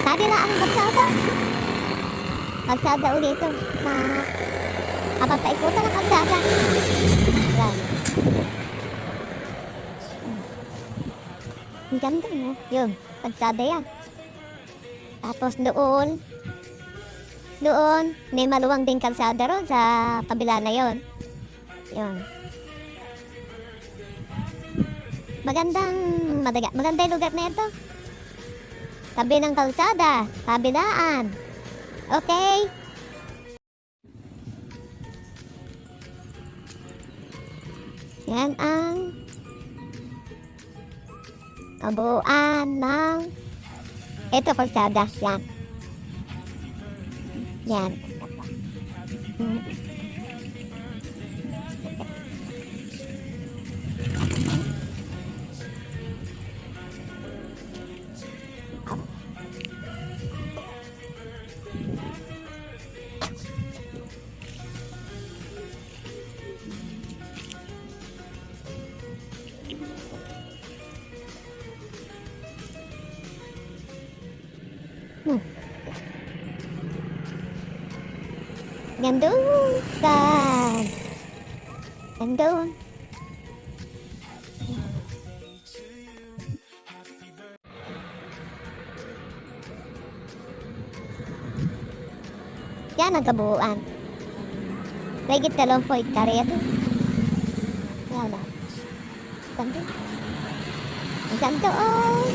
Sabi na ang kalsada. Kalsada ulit ito. Na habang paikutan ng kalsada. Yan. Ang ganda no? Yun, kalsada yan. Tapos doon, may maluwang din kalsada ron sa kabila na yon. Yun. Maganda yung lugar na ito. Tabi ng kalsada, kabilaan. Okay? Yan ang kabuuan ng ito kalsada. Yan. Yan. Gandun kan. Gandun. Yan ang kabuuan. Legit 2 hektarya ito. Yan na. Gandun. Gandun.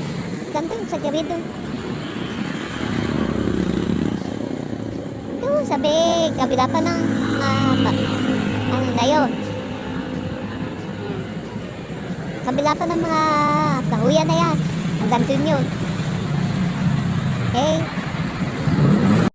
Gandun sa gawin sabi, kabila pa ng ano na yun, kabila pa ng mga kahuyan na yan, hanggang dun yun. Okay.